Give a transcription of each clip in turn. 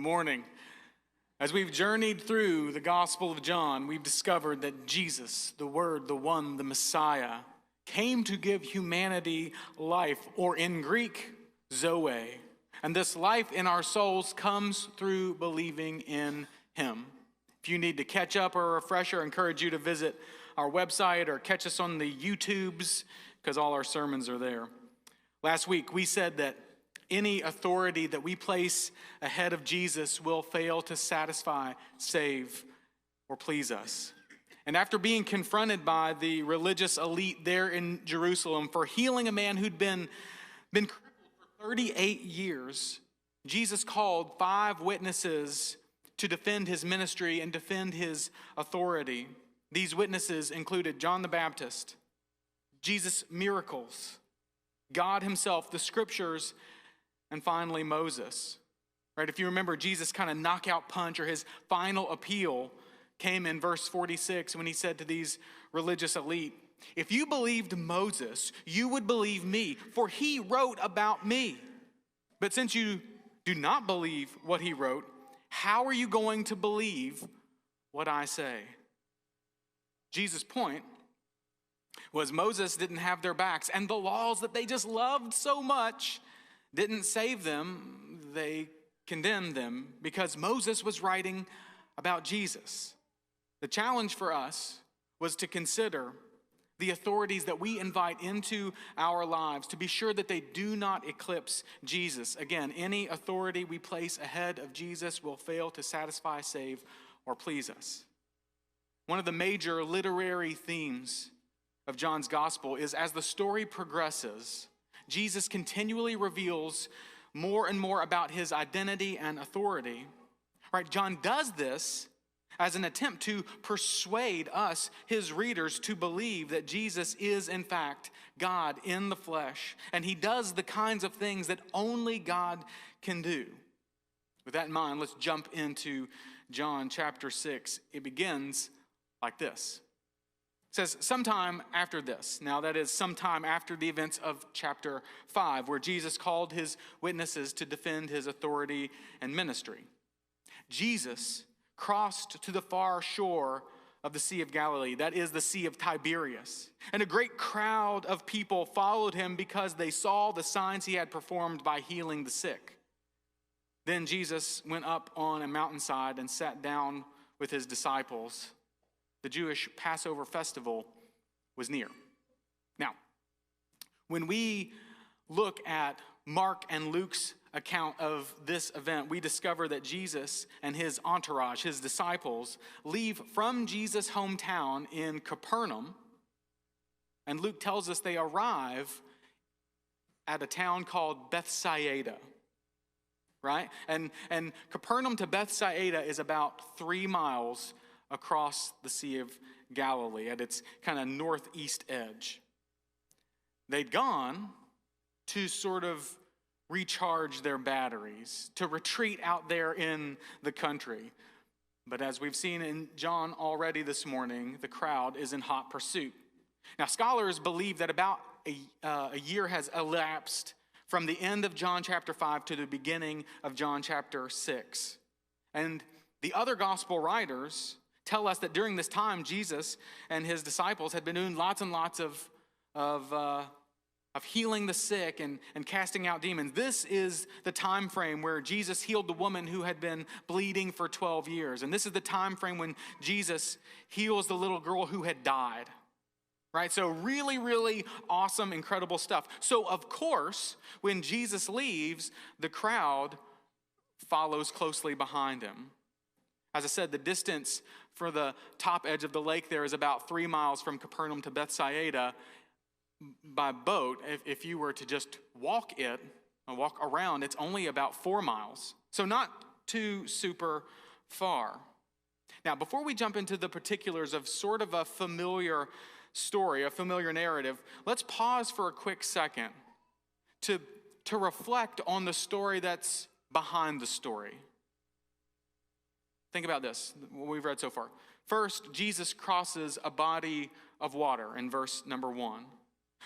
morning. As we've journeyed through the Gospel of John, we've discovered that Jesus, the Word, the One, the Messiah, came to give humanity life, or in Greek, Zoe. And this life in our souls comes through believing in Him. If you need to catch up or a refresher, I encourage you to visit our website or catch us on the YouTubes, because all our sermons are there. Last week, we said that any authority that we place ahead of Jesus will fail to satisfy, save, or please us. And after being confronted by the religious elite there in Jerusalem for healing a man who'd been crippled for 38 years, Jesus called 5 witnesses to defend his ministry and defend his authority. These witnesses included John the Baptist, Jesus' miracles, God himself, the scriptures, and finally Moses. Right? If you remember, Jesus' kind of knockout punch or his final appeal came in verse 46 when he said to these religious elite, "If you believed Moses, you would believe me, for he wrote about me. But since you do not believe what he wrote, how are you going to believe what I say?" Jesus' point was Moses didn't have their backs, and the laws that they just loved so much didn't save them. They condemned them because Moses was writing about Jesus. The challenge for us was to consider the authorities that we invite into our lives, to be sure that they do not eclipse Jesus. Again, any authority we place ahead of Jesus will fail to satisfy, save, or please us. One of the major literary themes of John's gospel is, as the story progresses, Jesus continually reveals more and more about his identity and authority. Right? John does this as an attempt to persuade us, his readers, to believe that Jesus is, in fact, God in the flesh, and he does the kinds of things that only God can do. With that in mind, let's jump into John chapter 6. It begins like this. It says, sometime after this. Now that is sometime after the events of chapter 5, where Jesus called his witnesses to defend his authority and ministry. Jesus crossed to the far shore of the Sea of Galilee, that is the Sea of Tiberias. And a great crowd of people followed him because they saw the signs he had performed by healing the sick. Then Jesus went up on a mountainside and sat down with his disciples. The Jewish Passover festival was near. Now, when we look at Mark and Luke's account of this event, we discover that Jesus and his entourage, his disciples, leave from Jesus' hometown in Capernaum, and Luke tells us they arrive at a town called Bethsaida, right? And Capernaum to Bethsaida is about 3 miles across the Sea of Galilee at its kind of northeast edge. They'd gone to sort of recharge their batteries, to retreat out there in the country. But as we've seen in John already this morning, the crowd is in hot pursuit. Now, scholars believe that about a year has elapsed from the end of John chapter 5 to the beginning of John chapter 6. And the other gospel writers tell us that during this time, Jesus and his disciples had been doing lots and lots of healing the sick and casting out demons. This is the time frame where Jesus healed the woman who had been bleeding for 12 years. And this is the time frame when Jesus heals the little girl who had died. Right? So really, really awesome, incredible stuff. So of course, when Jesus leaves, the crowd follows closely behind him. As I said, the distance for the top edge of the lake there is about 3 miles from Capernaum to Bethsaida by boat. If you were to just walk around, it's only about 4 miles. So not too super far. Now, before we jump into the particulars of sort of a familiar story, a familiar narrative, let's pause for a quick second to reflect on the story that's behind the story. Think about this, what we've read so far. First, Jesus crosses a body of water in verse number 1,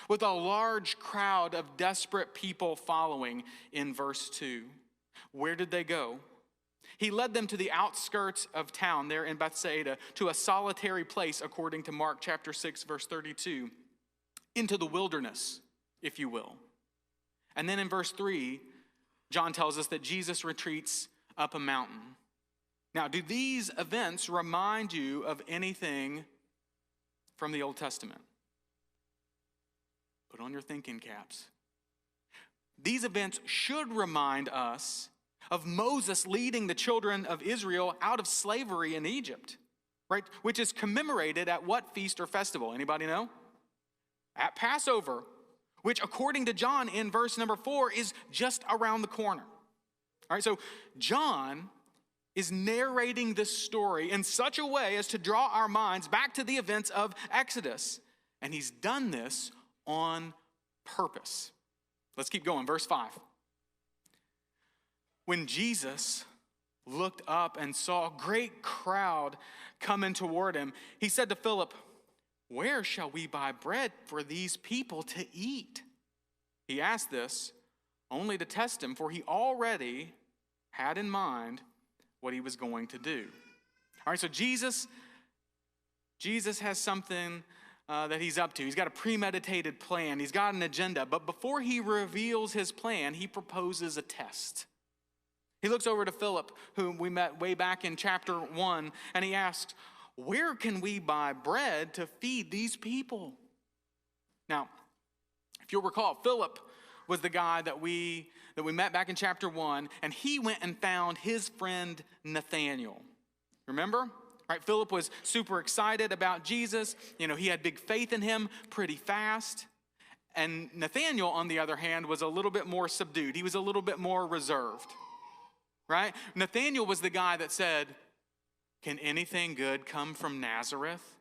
with a large crowd of desperate people following in verse 2. Where did they go? He led them to the outskirts of town there in Bethsaida, to a solitary place, according to Mark chapter 6, verse 32, into the wilderness, if you will. And then in verse 3, John tells us that Jesus retreats up a mountain. Now, do these events remind you of anything from the Old Testament? Put on your thinking caps. These events should remind us of Moses leading the children of Israel out of slavery in Egypt, right? Which is commemorated at what feast or festival? Anybody know? At Passover, which according to John in verse number 4 is just around the corner. All right, so John is narrating this story in such a way as to draw our minds back to the events of Exodus. And he's done this on purpose. Let's keep going. Verse 5. When Jesus looked up and saw a great crowd coming toward him, he said to Philip, "Where shall we buy bread for these people to eat?" He asked this only to test him, for he already had in mind what he was going to do. All right, so Jesus has something that he's up to. He's got a premeditated plan. He's got an agenda. But before he reveals his plan, he proposes a test. He looks over to Philip, whom we met way back in chapter 1, and he asks, "Where can we buy bread to feed these people?" Now, if you'll recall, Philip was the guy that we met back in chapter 1, and he went and found his friend Nathanael. Remember? Right? Philip was super excited about Jesus. You know, he had big faith in him pretty fast. And Nathanael, on the other hand, was a little bit more subdued. He was a little bit more reserved. Right? Nathanael was the guy that said, "Can anything good come from Nazareth?"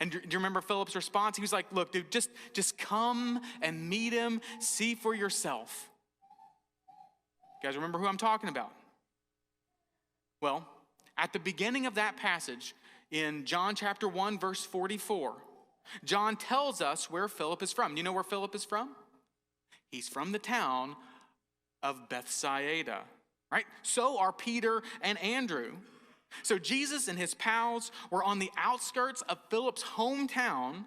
And do you remember Philip's response? He was like, "Look, dude, just come and meet him. See for yourself." You guys remember who I'm talking about? Well, at the beginning of that passage, in John chapter 1, verse 44, John tells us where Philip is from. Do you know where Philip is from? He's from the town of Bethsaida. Right? So are Peter and Andrew. So Jesus and his pals were on the outskirts of Philip's hometown.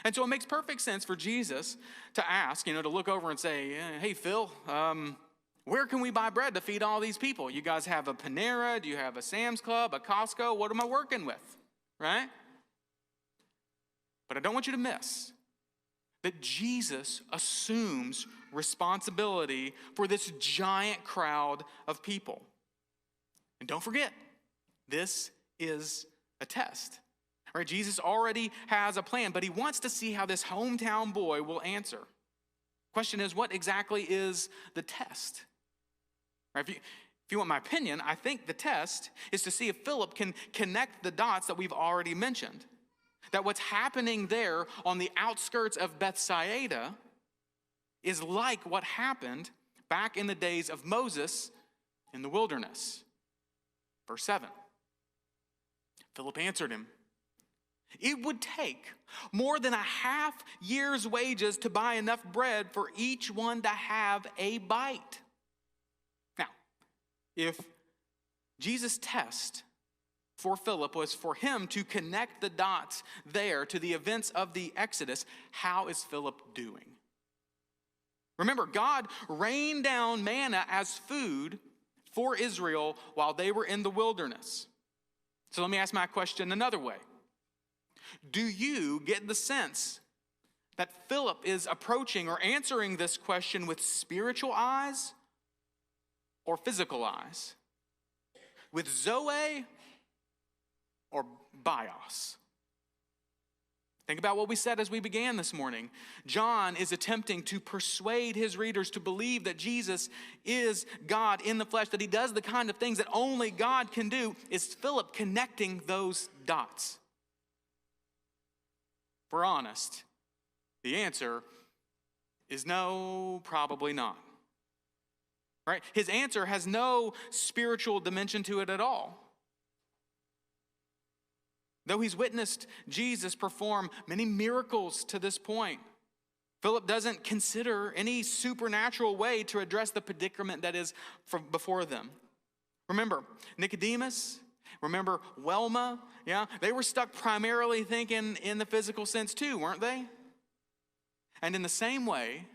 And so it makes perfect sense for Jesus to ask, to look over and say, "Hey, Phil, where can we buy bread to feed all these people? You guys have a Panera? Do you have a Sam's Club, a Costco? What am I working with?" Right? But I don't want you to miss that Jesus assumes responsibility for this giant crowd of people. And don't forget, this is a test. All right, Jesus already has a plan, but he wants to see how this hometown boy will answer. Question is, what exactly is the test? All right, if you want my opinion, I think the test is to see if Philip can connect the dots that we've already mentioned. That what's happening there on the outskirts of Bethsaida is like what happened back in the days of Moses in the wilderness. Verse 7. Philip answered him, "It would take more than a half year's wages to buy enough bread for each one to have a bite." Now, if Jesus' test for Philip was for him to connect the dots there to the events of the Exodus, how is Philip doing? Remember, God rained down manna as food for Israel while they were in the wilderness. So let me ask my question another way. Do you get the sense that Philip is approaching or answering this question with spiritual eyes or physical eyes? With Zoe or bios? Think about what we said as we began this morning. John is attempting to persuade his readers to believe that Jesus is God in the flesh, that he does the kind of things that only God can do. Is Philip connecting those dots? If we're honest, the answer is no, probably not. Right? His answer has no spiritual dimension to it at all. Though he's witnessed Jesus perform many miracles to this point, Philip doesn't consider any supernatural way to address the predicament that is before them. Remember Nicodemus? Remember Welma? Yeah, they were stuck primarily thinking in the physical sense too, weren't they? And in the same way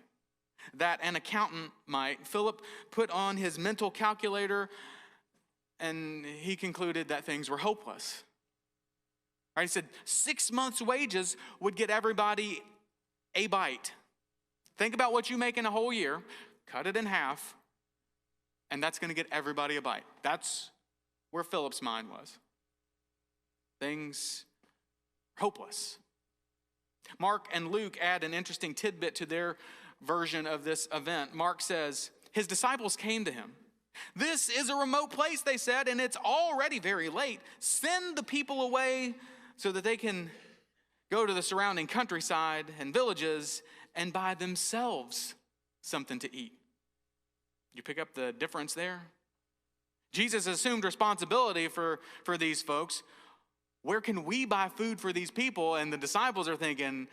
that an accountant might, Philip put on his mental calculator and he concluded that things were hopeless. Right? He said 6 months' wages would get everybody a bite. Think about what you make in a whole year, cut it in half, and that's going to get everybody a bite. That's where Philip's mind was. Things hopeless. Mark and Luke add an interesting tidbit to their version of this event. Mark says, his disciples came to him. This is a remote place, they said, and it's already very late. Send the people away so that they can go to the surrounding countryside and villages and buy themselves something to eat. You pick up the difference there? Jesus assumed responsibility for these folks. Where can we buy food for these people? And the disciples are thinking,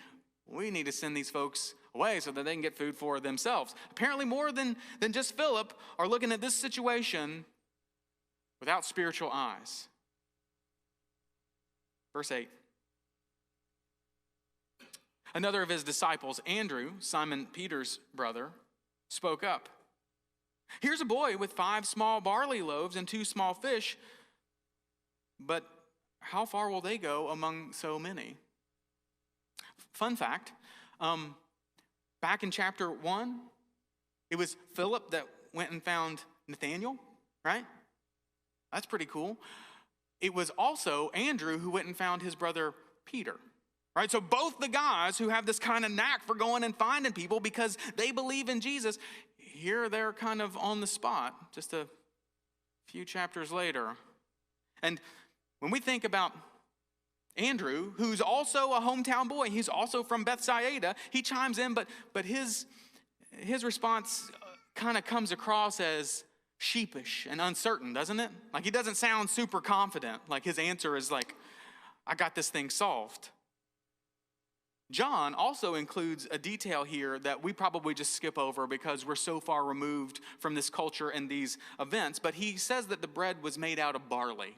we need to send these folks away so that they can get food for themselves. Apparently more than just Philip are looking at this situation without spiritual eyes. Verse 8. Another of his disciples, Andrew, Simon Peter's brother, spoke up. Here's a boy with 5 small barley loaves and 2 small fish, but how far will they go among so many? Fun fact, back in chapter 1, it was Philip that went and found Nathanael, right? That's pretty cool. It was also Andrew who went and found his brother Peter, right? So both the guys who have this kind of knack for going and finding people because they believe in Jesus, here they're kind of on the spot just a few chapters later. And when we think about Andrew, who's also a hometown boy, he's also from Bethsaida, he chimes in, but his response kind of comes across as sheepish and uncertain, doesn't it? Like he doesn't sound super confident. Like his answer is like, I got this thing solved. John also includes a detail here that we probably just skip over because we're so far removed from this culture and these events, but he says that the bread was made out of barley.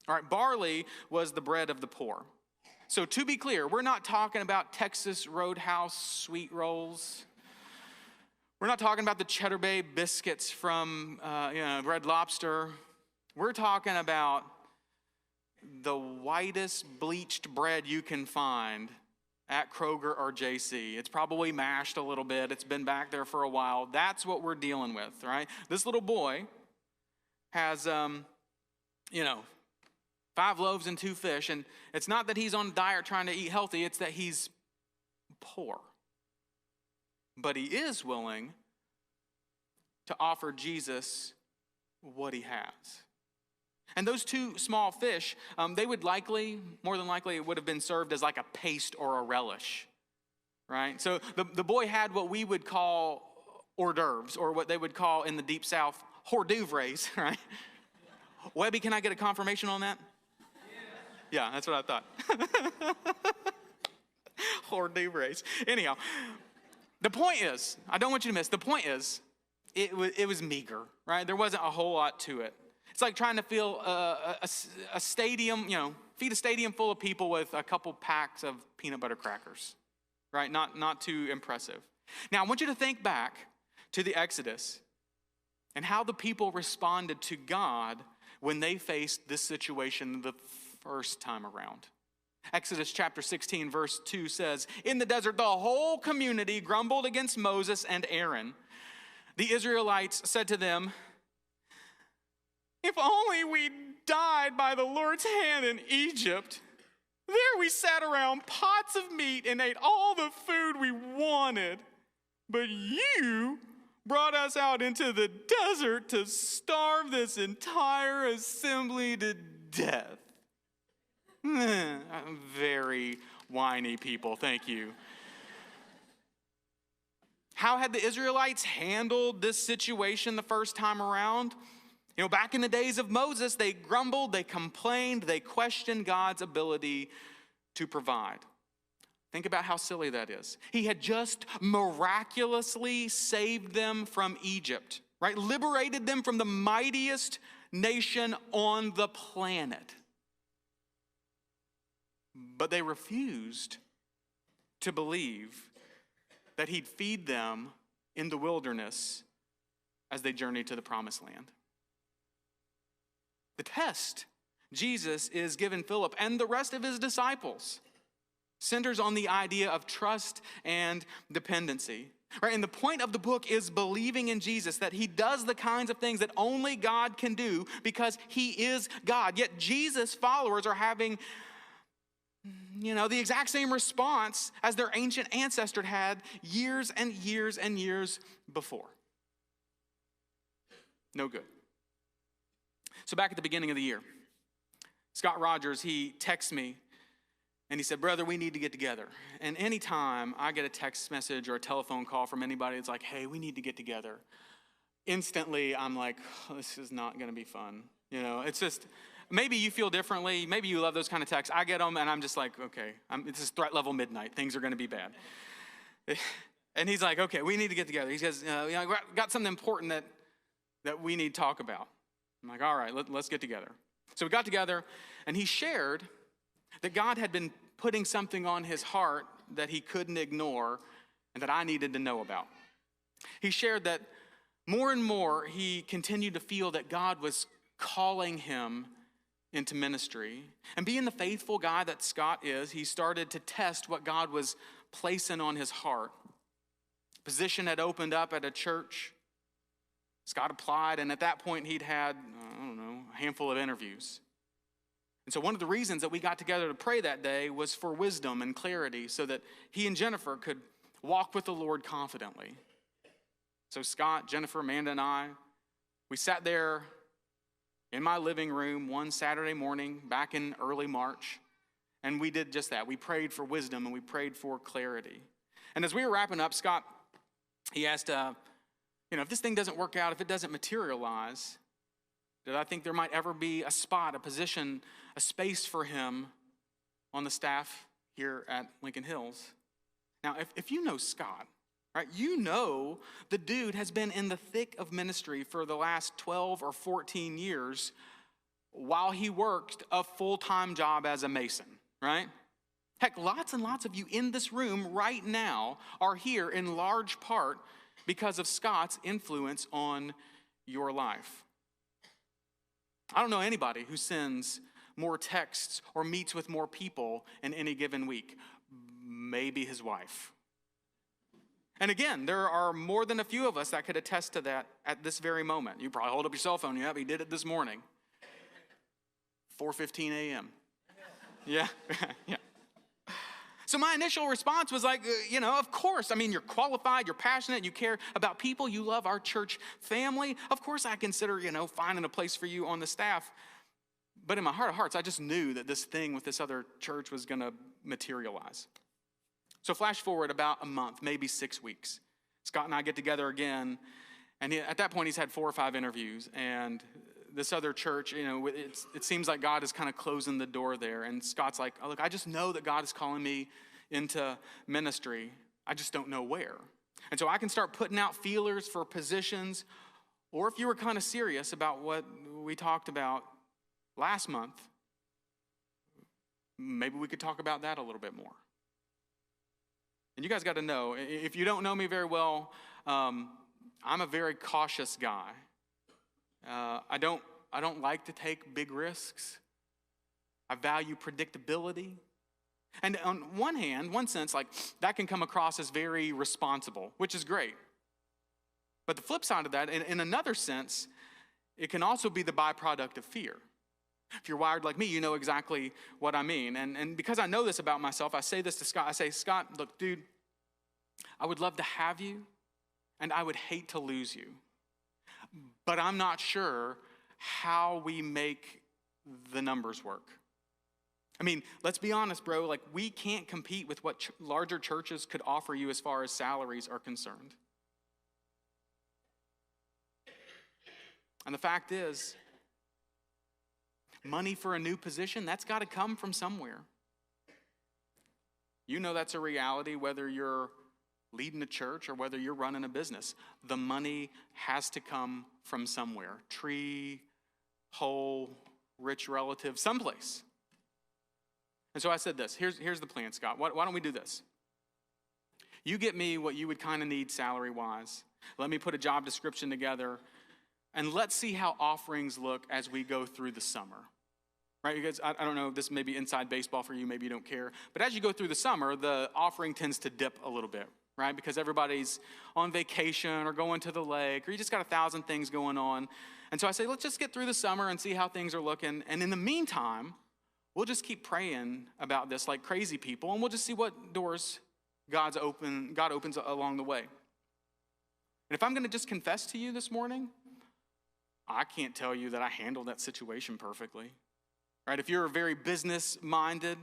All right, barley was the bread of the poor. So to be clear, we're not talking about Texas Roadhouse sweet rolls. We're not talking about the Cheddar Bay biscuits from Red Lobster. We're talking about the whitest bleached bread you can find at Kroger or JC. It's probably mashed a little bit. It's been back there for a while. That's what we're dealing with, right? This little boy has, 5 loaves and 2 fish. And it's not that he's on a diet trying to eat healthy. It's that he's poor. But he is willing to offer Jesus what he has. And those 2 small fish, they would more than likely, it would have been served as like a paste or a relish, right? So the boy had what we would call hors d'oeuvres, or what they would call in the Deep South, hors d'oeuvres, right? Webby, can I get a confirmation on that? Yeah, that's what I thought. Hors d'oeuvres. Anyhow, the point is, I don't want you to miss, the point is, it was meager, right? There wasn't a whole lot to it. It's like trying to fill a stadium, feed a stadium full of people with a couple packs of peanut butter crackers, right? Not too impressive. Now, I want you to think back to the Exodus and how the people responded to God when they faced this situation the first time around. Exodus chapter 16, verse 2 says, in the desert, the whole community grumbled against Moses and Aaron. The Israelites said to them, if only we died by the Lord's hand in Egypt. There we sat around pots of meat and ate all the food we wanted. But you brought us out into the desert to starve this entire assembly to death. Very whiny people, thank you. How had the Israelites handled this situation the first time around? Back in the days of Moses, they grumbled, they complained, they questioned God's ability to provide. Think about how silly that is. He had just miraculously saved them from Egypt, right? Liberated them from the mightiest nation on the planet. But they refused to believe that he'd feed them in the wilderness as they journeyed to the promised land. The test Jesus is giving Philip and the rest of his disciples centers on the idea of trust and dependency. Right? And the point of the book is believing in Jesus, that he does the kinds of things that only God can do because he is God. Yet Jesus' followers are having, the exact same response as their ancient ancestor had years and years and years before. No good. So back at the beginning of the year, Scott Rogers, he texts me and he said, "Brother, we need to get together." And anytime I get a text message or a telephone call from anybody that's like, "Hey, we need to get together," instantly I'm like, this is not going to be fun. It's just, maybe you feel differently. Maybe you love those kind of texts. I get them and I'm just like, okay, it's just threat level midnight. Things are going to be bad. And he's like, "Okay, we need to get together." He says, got something important that we need to talk about. I'm like, all right, let's get together. So we got together and he shared that God had been putting something on his heart that he couldn't ignore and that I needed to know about. He shared that more and more he continued to feel that God was calling him into ministry. And being the faithful guy that Scott is, he started to test what God was placing on his heart. Position had opened up at a church. Scott applied, and at that point he'd had, a handful of interviews. And so one of the reasons that we got together to pray that day was for wisdom and clarity so that he and Jennifer could walk with the Lord confidently. So Scott, Jennifer, Amanda, and I, we sat there in my living room one Saturday morning back in early March, and we did just that. We prayed for wisdom and we prayed for clarity. And as we were wrapping up, Scott, he asked, if this thing doesn't work out, if it doesn't materialize, did I think there might ever be a spot, a position, a space for him on the staff here at Lincoln Hills? Now, if you know Scott, right, the dude has been in the thick of ministry for the last 12 or 14 years while he worked a full-time job as a mason, right? Heck, lots and lots of you in this room right now are here in large part because of Scott's influence on your life. I don't know anybody who sends more texts or meets with more people in any given week. Maybe his wife. And again, there are more than a few of us that could attest to that at this very moment. You probably hold up your cell phone. Yeah, he did it this morning. 4:15 a.m. Yeah, yeah. So my initial response was like, of course. I mean, you're qualified, you're passionate, you care about people, you love our church family. Of course I consider, finding a place for you on the staff. But in my heart of hearts, I just knew that this thing with this other church was going to materialize. So flash forward about a month, maybe 6 weeks. Scott and I get together again, and at that point he's had 4 or 5 interviews, and this other church, it seems like God is kind of closing the door there. And Scott's like, "Oh, look, I just know that God is calling me into ministry. I just don't know where." And so I can start putting out feelers for positions, or if you were kind of serious about what we talked about last month, maybe we could talk about that a little bit more. And you guys got to know, if you don't know me very well, I'm a very cautious guy. I don't like to take big risks. I value predictability. And on one sense, like that can come across as very responsible, which is great. But the flip side of that, in another sense, it can also be the byproduct of fear. If you're wired like me, you know exactly what I mean. And because I know this about myself, I say this to Scott. I say, "Scott, look, dude, I would love to have you, and I would hate to lose you. But I'm not sure how we make the numbers work." I mean, let's be honest, bro. Like, we can't compete with what larger churches could offer you as far as salaries are concerned. And the fact is, money for a new position, that's got to come from somewhere. You know that's a reality whether you're leading a church or whether you're running a business. The money has to come from somewhere. Tree, whole, rich relative someplace. And so I said this, here's the plan, Scott. Why don't we do this? You get me what you would kind of need salary-wise. Let me put a job description together, and let's see how offerings look as we go through the summer. Right, because I don't know, this may be inside baseball for you, maybe you don't care. But as you go through the summer, the offering tends to dip a little bit, right? Because everybody's on vacation or going to the lake, or you just got 1,000 things going on. And so I say, let's just get through the summer and see how things are looking. And in the meantime, we'll just keep praying about this like crazy people, and we'll just see what doors God opens along the way. And if I'm going to just confess to you this morning, I can't tell you that I handled that situation perfectly. Right? If you're very business-minded,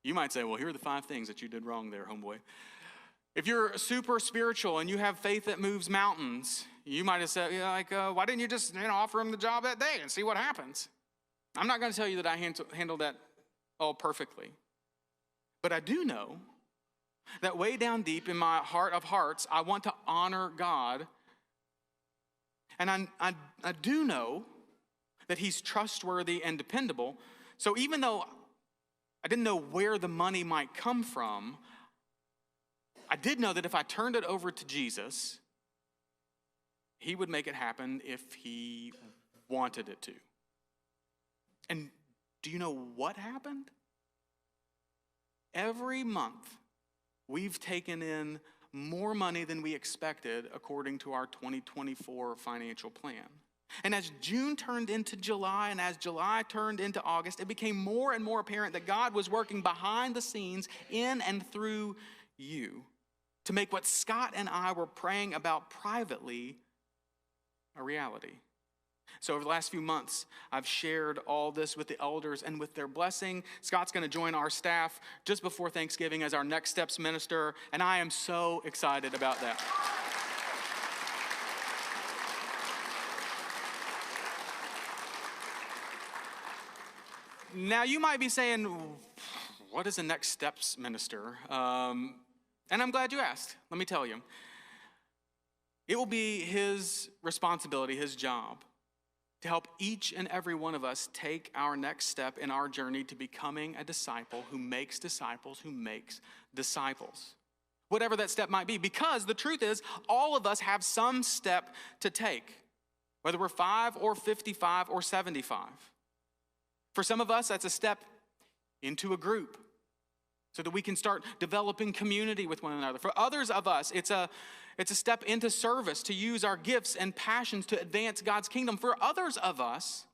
you might say, well, here are the 5 things that you did wrong there, homeboy. If you're super spiritual and you have faith that moves mountains, you might have said, why didn't you just offer him the job that day and see what happens? I'm not going to tell you that I handled that all perfectly. But I do know that way down deep in my heart of hearts, I want to honor God. And I do know that he's trustworthy and dependable. So even though I didn't know where the money might come from, I did know that if I turned it over to Jesus, he would make it happen if he wanted it to. And do you know what happened? Every month, we've taken in more money than we expected according to our 2024 financial plan. And as June turned into July, and as July turned into August, it became more and more apparent that God was working behind the scenes in and through you to make what Scott and I were praying about privately a reality. So over the last few months, I've shared all this with the elders, and with their blessing, Scott's going to join our staff just before Thanksgiving as our Next Steps minister, and I am so excited about that. Now, you might be saying, what is a Next Steps minister? And I'm glad you asked. Let me tell you. It will be his responsibility, his job, to help each and every one of us take our next step in our journey to becoming a disciple who makes disciples who makes disciples. Whatever that step might be, because the truth is, all of us have some step to take, whether we're 5 or 55 or 75. For some of us, that's a step into a group so that we can start developing community with one another. For others of us, it's a step into service to use our gifts and passions to advance God's kingdom. For others of us,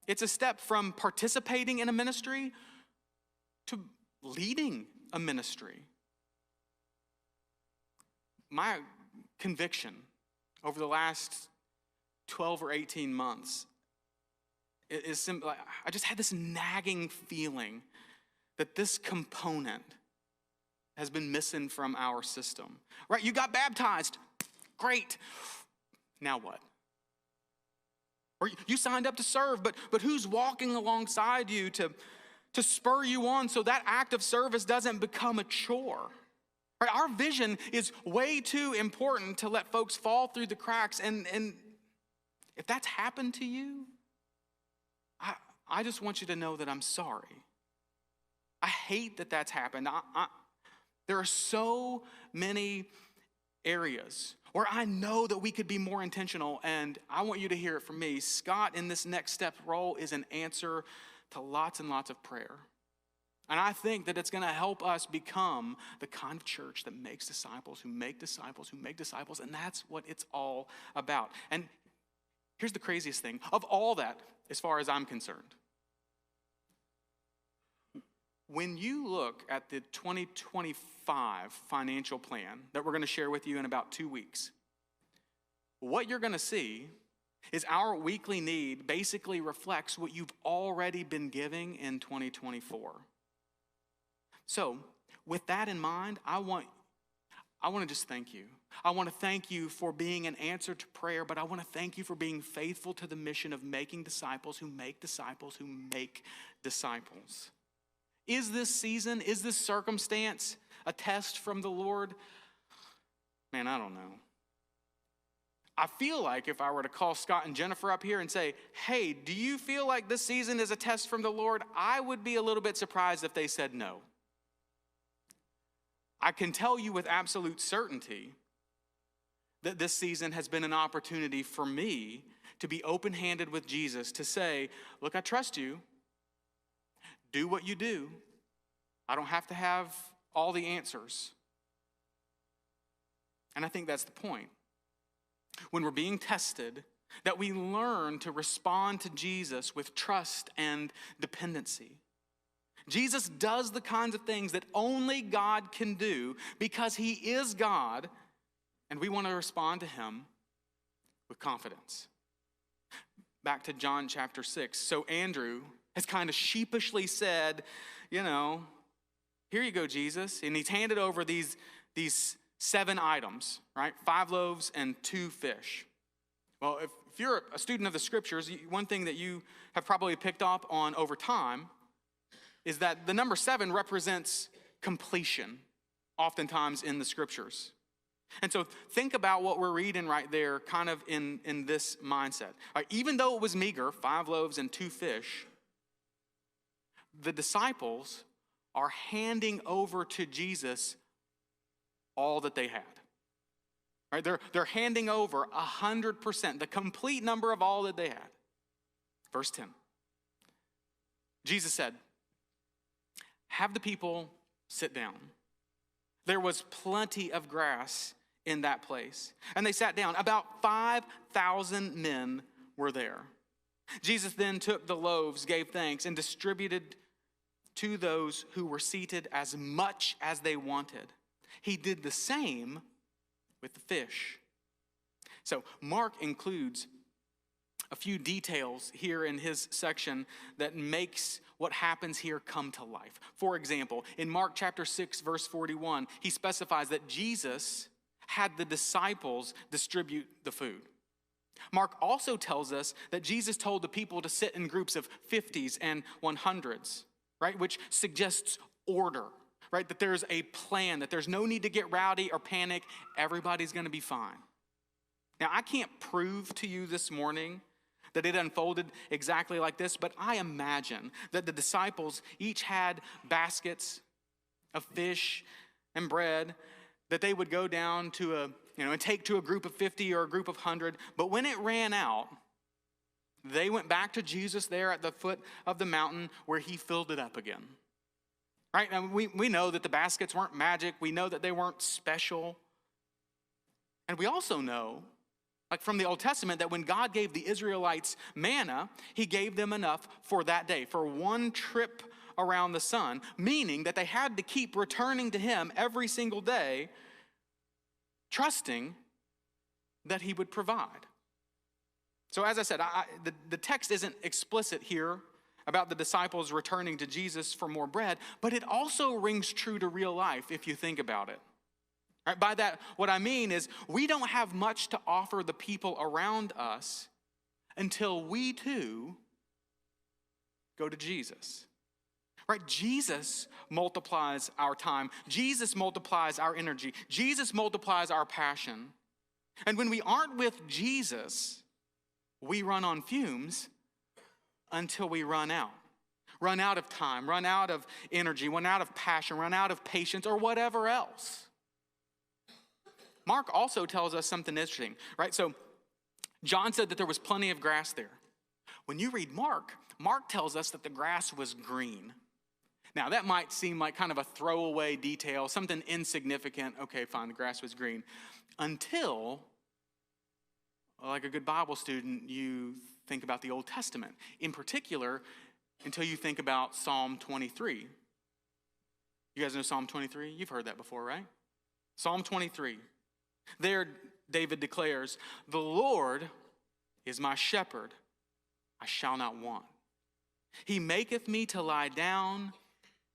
it's a step from participating in a ministry to leading a ministry. My conviction over the last 12 or 18 months is simply, I just had this nagging feeling that this component has been missing from our system. Right, you got baptized, great, now what? Or you signed up to serve, but who's walking alongside you to spur you on so that act of service doesn't become a chore? Right, our vision is way too important to let folks fall through the cracks, and if that's happened to you, I just want you to know that I'm sorry. I hate that that's happened. There are so many areas where I know that we could be more intentional, and I want you to hear it from me. Scott, in this next step role, is an answer to lots and lots of prayer. And I think that it's going to help us become the kind of church that makes disciples, who make disciples, who make disciples, and that's what it's all about. And here's the craziest thing. Of all that, as far as I'm concerned, when you look at the 2025 financial plan that we're going to share with you in about 2 weeks, what you're going to see is our weekly need basically reflects what you've already been giving in 2024. So, with that in mind, I want to just thank you. I want to thank you for being an answer to prayer, but I want to thank you for being faithful to the mission of making disciples who make disciples who make disciples. Is this season, is this circumstance a test from the Lord? Man, I don't know. I feel like if I were to call Scott and Jennifer up here and say, hey, do you feel like this season is a test from the Lord? I would be a little bit surprised if they said no. I can tell you with absolute certainty that this season has been an opportunity for me to be open-handed with Jesus, to say, look, I trust you. Do what you do. I don't have to have all the answers. And I think that's the point. When we're being tested, that we learn to respond to Jesus with trust and dependency. Jesus does the kinds of things that only God can do because he is God, and we want to respond to him with confidence. Back to John chapter 6. So Andrew has kind of sheepishly said, here you go, Jesus. And he's handed over these 7 items, right? 5 loaves and 2 fish. Well, if you're a student of the scriptures, one thing that you have probably picked up on over time is that the number 7 represents completion, oftentimes in the scriptures. And so think about what we're reading right there kind of in this mindset. Right, even though it was meager, 5 loaves and 2 fish, the disciples are handing over to Jesus all that they had. Right, they're handing over 100%, the complete number of all that they had. Verse 10. Jesus said, have the people sit down. There was plenty of grass in that place. And they sat down. About 5,000 men were there. Jesus then took the loaves, gave thanks, and distributed to those who were seated as much as they wanted. He did the same with the fish. So Mark includes a few details here in his section that makes what happens here come to life. For example, in Mark chapter 6, verse 41, he specifies that Jesus had the disciples distribute the food. Mark also tells us that Jesus told the people to sit in groups of 50s and 100s, right? Which suggests order, right? That there's a plan, that there's no need to get rowdy or panic. Everybody's going to be fine. Now, I can't prove to you this morning that it unfolded exactly like this, but I imagine that the disciples each had baskets of fish and bread that they would go down to and take to a group of 50 or a group of 100. But when it ran out, they went back to Jesus there at the foot of the mountain where he filled it up again. Right? And we know that the baskets weren't magic. We know that they weren't special. And we also know, like from the Old Testament, that when God gave the Israelites manna, he gave them enough for that day, for one trip around the sun, meaning that they had to keep returning to him every single day, trusting that he would provide. So as I said, the text isn't explicit here about the disciples returning to Jesus for more bread, but it also rings true to real life if you think about it. Right, by that, what I mean is we don't have much to offer the people around us until we too go to Jesus. Right? Jesus multiplies our time. Jesus multiplies our energy. Jesus multiplies our passion. And when we aren't with Jesus, we run on fumes until we run out. Run out of time, run out of energy, run out of passion, run out of patience, or whatever else. Mark also tells us something interesting, right? So John said that there was plenty of grass there. When you read Mark, Mark tells us that the grass was green. Now, that might seem like kind of a throwaway detail, something insignificant. Okay, fine, the grass was green. Until, like a good Bible student, you think about the Old Testament. In particular, until you think about Psalm 23. You guys know Psalm 23? You've heard that before, right? Psalm 23. There, David declares, "The Lord is my shepherd, I shall not want. He maketh me to lie down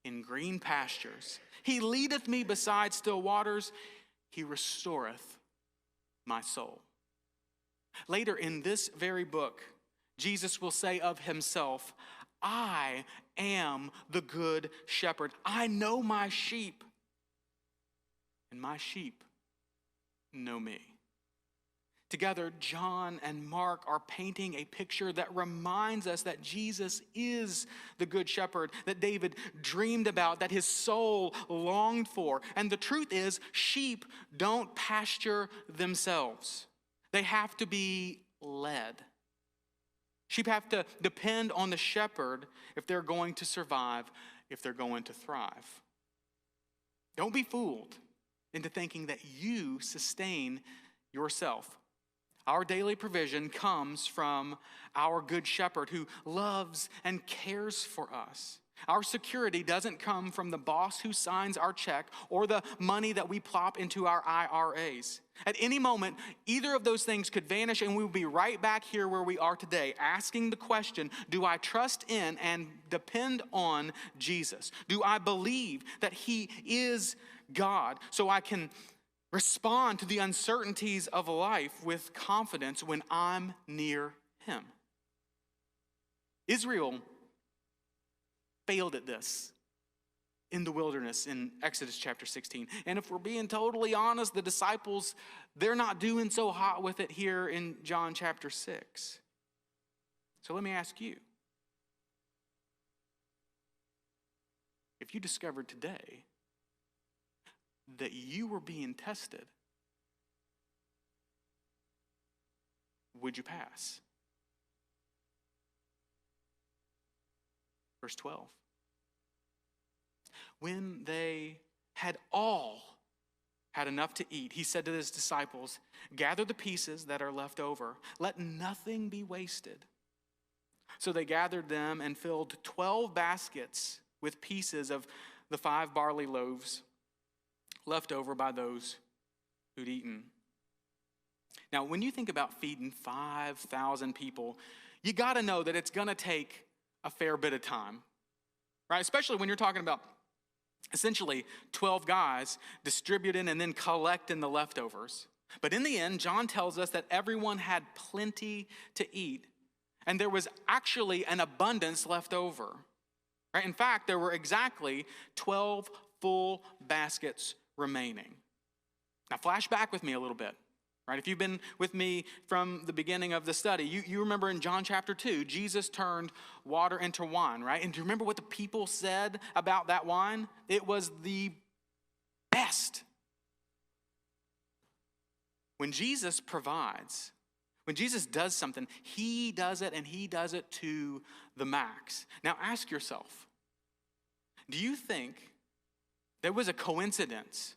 in green pastures. He leadeth me beside still waters. He restoreth my soul." Later in this very book, Jesus will say of himself, "I am the good shepherd. I know my sheep, and my sheep know me." Together, John and Mark are painting a picture that reminds us that Jesus is the Good Shepherd that David dreamed about, that his soul longed for. And the truth is, sheep don't pasture themselves. They have to be led. Sheep have to depend on the shepherd if they're going to survive, if they're going to thrive. Don't be fooled into thinking that you sustain yourself. Our daily provision comes from our good shepherd who loves and cares for us. Our security doesn't come from the boss who signs our check or the money that we plop into our IRAs. At any moment, either of those things could vanish and we will be right back here where we are today, asking the question, do I trust in and depend on Jesus? Do I believe that he is God so I can respond to the uncertainties of life with confidence when I'm near him? Israel failed at this in the wilderness in Exodus chapter 16. And if we're being totally honest, the disciples, they're not doing so hot with it here in John chapter 6. So let me ask you, if you discovered today that you were being tested, would you pass? Verse 12. When they had all had enough to eat, he said to his disciples, gather the pieces that are left over. Let nothing be wasted. So they gathered them and filled 12 baskets with pieces of the 5 barley loaves left over by those who'd eaten. Now, when you think about feeding 5,000 people, you got to know that it's going to take a fair bit of time, right? Especially when you're talking about essentially 12 guys distributing and then collecting the leftovers. But in the end, John tells us that everyone had plenty to eat, and there was actually an abundance left over, right? In fact, there were exactly 12 full baskets remaining. Now, flash back with me a little bit. Right? If you've been with me from the beginning of the study, you remember in John chapter 2, Jesus turned water into wine, right? And do you remember what the people said about that wine? It was the best. When Jesus provides, when Jesus does something, he does it and he does it to the max. Now ask yourself, do you think there was a coincidence?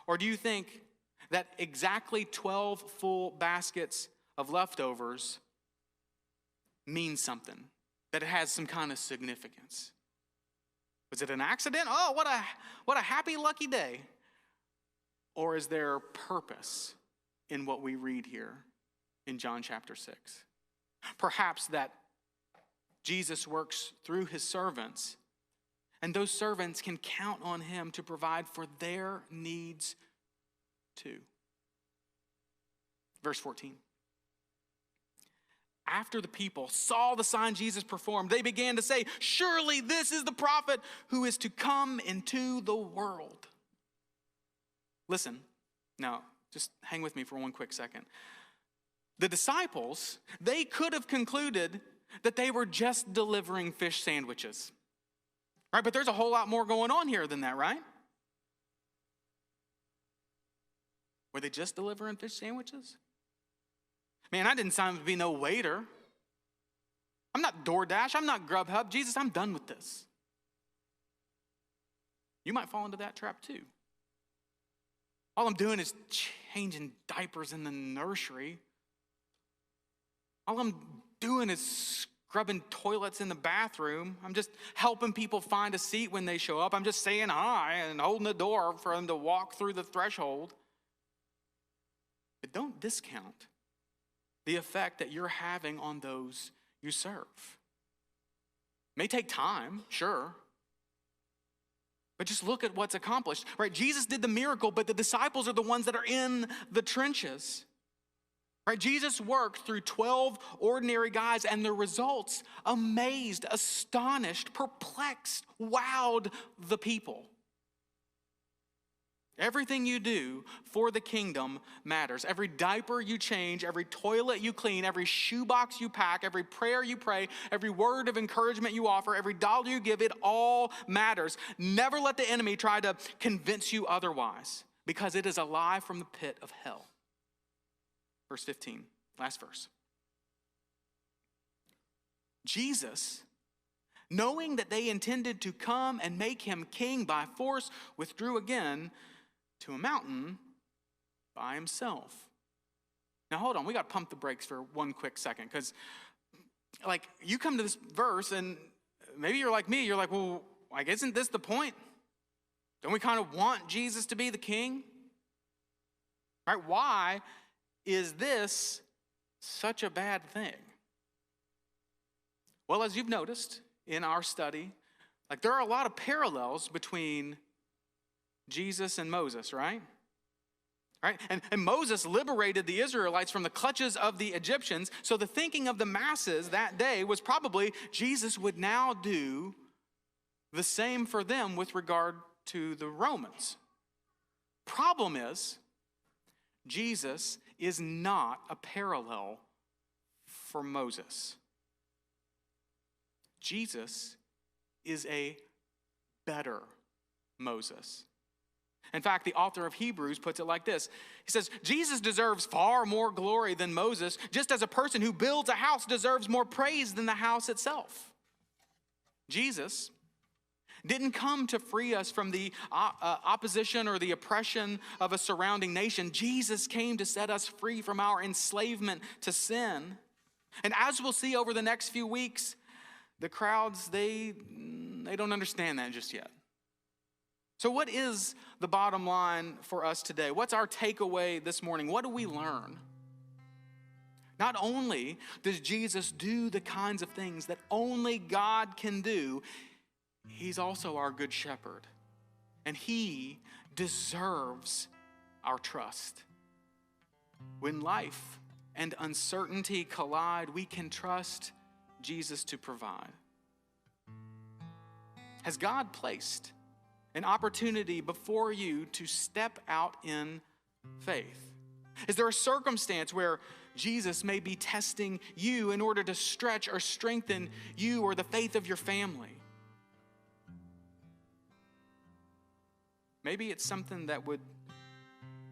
Or do you think that exactly 12 full baskets of leftovers means something, that it has some kind of significance? Was it an accident? Oh, what a happy, lucky day. Or is there purpose in what we read here in John chapter 6? Perhaps that Jesus works through his servants, and those servants can count on him to provide for their needs too. Verse 14. After the people saw the sign Jesus performed, they began to say, surely this is the prophet who is to come into the world. Listen, now just hang with me for one quick second. The disciples, they could have concluded that they were just delivering fish sandwiches. Right? But there's a whole lot more going on here than that, right? Were they just delivering fish sandwiches? Man, I didn't sign to be no waiter. I'm not DoorDash. I'm not Grubhub. Jesus, I'm done with this. You might fall into that trap too. All I'm doing is changing diapers in the nursery. All I'm doing is scrubbing toilets in the bathroom. I'm just helping people find a seat when they show up. I'm just saying hi and holding the door for them to walk through the threshold. But don't discount the effect that you're having on those you serve. It may take time, sure. But just look at what's accomplished, right? Jesus did the miracle, but the disciples are the ones that are in the trenches, right? Jesus worked through 12 ordinary guys, and the results amazed, astonished, perplexed, wowed the people. Everything you do for the kingdom matters. Every diaper you change, every toilet you clean, every shoebox you pack, every prayer you pray, every word of encouragement you offer, every dollar you give, it all matters. Never let the enemy try to convince you otherwise, because it is a lie from the pit of hell. Verse 15, last verse. Jesus, knowing that they intended to come and make him king by force, withdrew again to a mountain by himself. Now hold on, we got to pump the brakes for one quick second, because you come to this verse and maybe you're like me, you're like, well, isn't this the point? Don't we kind of want Jesus to be the king? Right? Why is this such a bad thing? Well, as you've noticed in our study, there are a lot of parallels between Jesus and Moses, right? Right? And Moses liberated the Israelites from the clutches of the Egyptians. So the thinking of the masses that day was probably Jesus would now do the same for them with regard to the Romans. Problem is, Jesus is not a parallel for Moses. Jesus is a better Moses. In fact, the author of Hebrews puts it like this. He says, Jesus deserves far more glory than Moses, just as a person who builds a house deserves more praise than the house itself. Jesus didn't come to free us from the opposition or the oppression of a surrounding nation. Jesus came to set us free from our enslavement to sin. And as we'll see over the next few weeks, the crowds, they don't understand that just yet. So what is the bottom line for us today? What's our takeaway this morning? What do we learn? Not only does Jesus do the kinds of things that only God can do, he's also our good shepherd. And he deserves our trust. When life and uncertainty collide, we can trust Jesus to provide. Has God placed an opportunity before you to step out in faith? Is there a circumstance where Jesus may be testing you in order to stretch or strengthen you or the faith of your family? Maybe it's something that would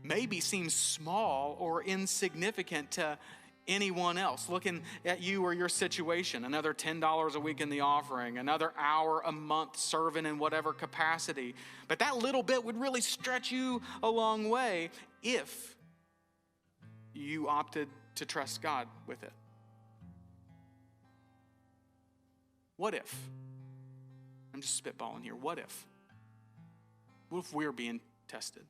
maybe seem small or insignificant to anyone else looking at you or your situation. Another $10 a week in the offering, another hour a month serving in whatever capacity. But that little bit would really stretch you a long way if you opted to trust God with it. What if? I'm just spitballing here. What if? What if we're being tested?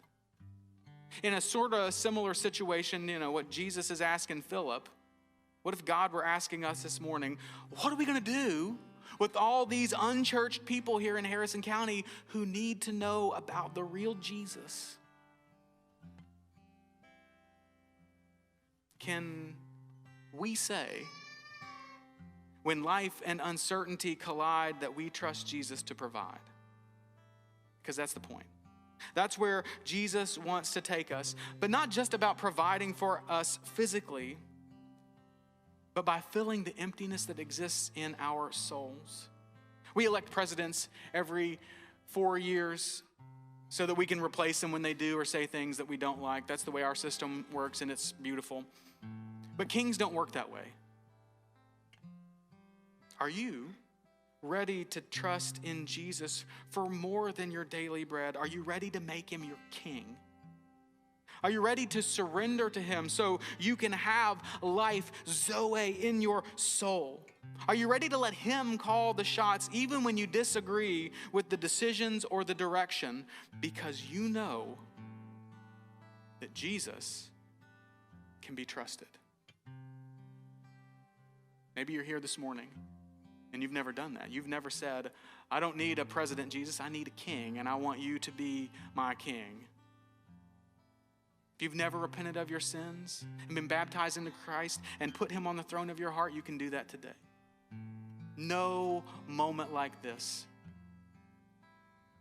In a sort of similar situation, what Jesus is asking Philip, what if God were asking us this morning, what are we going to do with all these unchurched people here in Harrison County who need to know about the real Jesus? Can we say, when life and uncertainty collide, that we trust Jesus to provide? Because that's the point. That's where Jesus wants to take us, but not just about providing for us physically, but by filling the emptiness that exists in our souls. We elect presidents every 4 years so that we can replace them when they do or say things that we don't like. That's the way our system works, and it's beautiful. But kings don't work that way. Are you ready to trust in Jesus for more than your daily bread? Are you ready to make him your king? Are you ready to surrender to him so you can have life, Zoe, in your soul? Are you ready to let him call the shots even when you disagree with the decisions or the direction, because you know that Jesus can be trusted? Maybe you're here this morning and you've never done that. You've never said, I don't need a president, Jesus. I need a king, and I want you to be my king. If you've never repented of your sins and been baptized into Christ and put him on the throne of your heart, you can do that today. No moment like this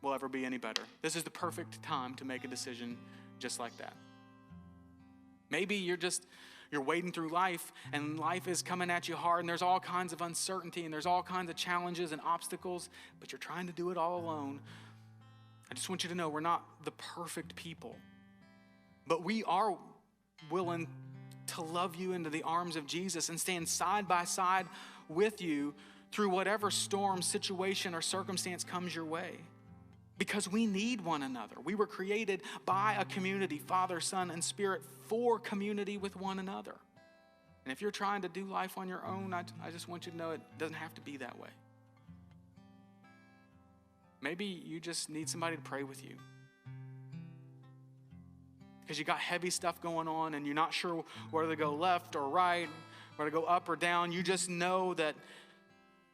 will ever be any better. This is the perfect time to make a decision just like that. Maybe you're wading through life and life is coming at you hard and there's all kinds of uncertainty and there's all kinds of challenges and obstacles, but you're trying to do it all alone. I just want you to know we're not the perfect people, but we are willing to love you into the arms of Jesus and stand side by side with you through whatever storm, situation, or circumstance comes your way. Because we need one another. We were created by a community, Father, Son, and Spirit, for community with one another. And if you're trying to do life on your own, I just want you to know it doesn't have to be that way. Maybe you just need somebody to pray with you. Because you got heavy stuff going on and you're not sure whether to go left or right, whether to go up or down. You just know that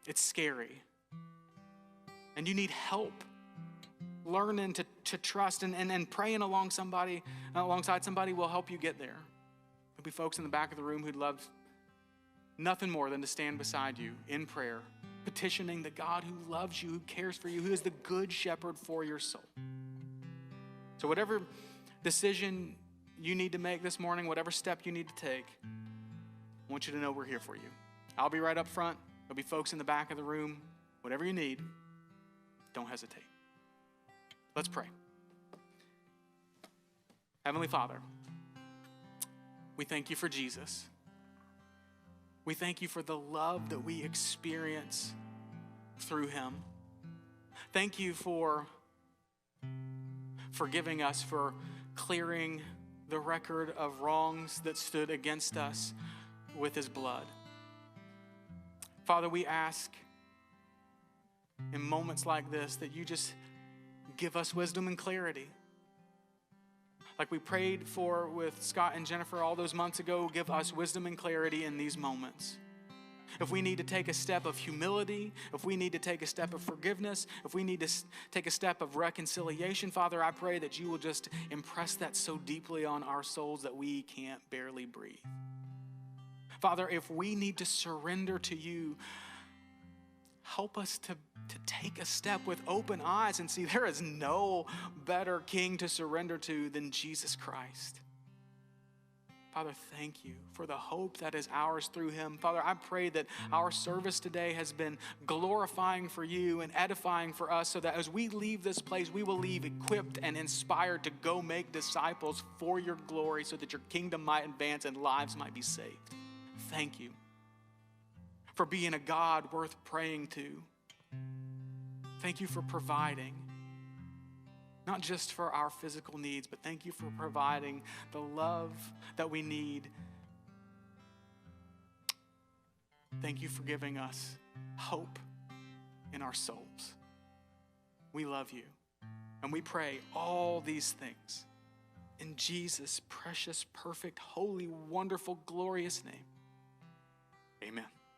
it's scary. And you need help learning to trust and praying alongside somebody will help you get there. There'll be folks in the back of the room who'd love nothing more than to stand beside you in prayer, petitioning the God who loves you, who cares for you, who is the good shepherd for your soul. So whatever decision you need to make this morning, whatever step you need to take, I want you to know we're here for you. I'll be right up front. There'll be folks in the back of the room. Whatever you need, don't hesitate. Let's pray. Heavenly Father, we thank you for Jesus. We thank you for the love that we experience through him. Thank you for forgiving us, for clearing the record of wrongs that stood against us with his blood. Father, we ask in moments like this that you just give us wisdom and clarity. Like we prayed for with Scott and Jennifer all those months ago, give us wisdom and clarity in these moments. If we need to take a step of humility, if we need to take a step of forgiveness, if we need to take a step of reconciliation, Father, I pray that you will just impress that so deeply on our souls that we can't barely breathe. Father, if we need to surrender to you, help us to take a step with open eyes and see there is no better king to surrender to than Jesus Christ. Father, thank you for the hope that is ours through him. Father, I pray that our service today has been glorifying for you and edifying for us so that as we leave this place, we will leave equipped and inspired to go make disciples for your glory so that your kingdom might advance and lives might be saved. Thank you for being a God worth praying to. Thank you for providing, not just for our physical needs, but thank you for providing the love that we need. Thank you for giving us hope in our souls. We love you, and we pray all these things in Jesus' precious, perfect, holy, wonderful, glorious name. Amen.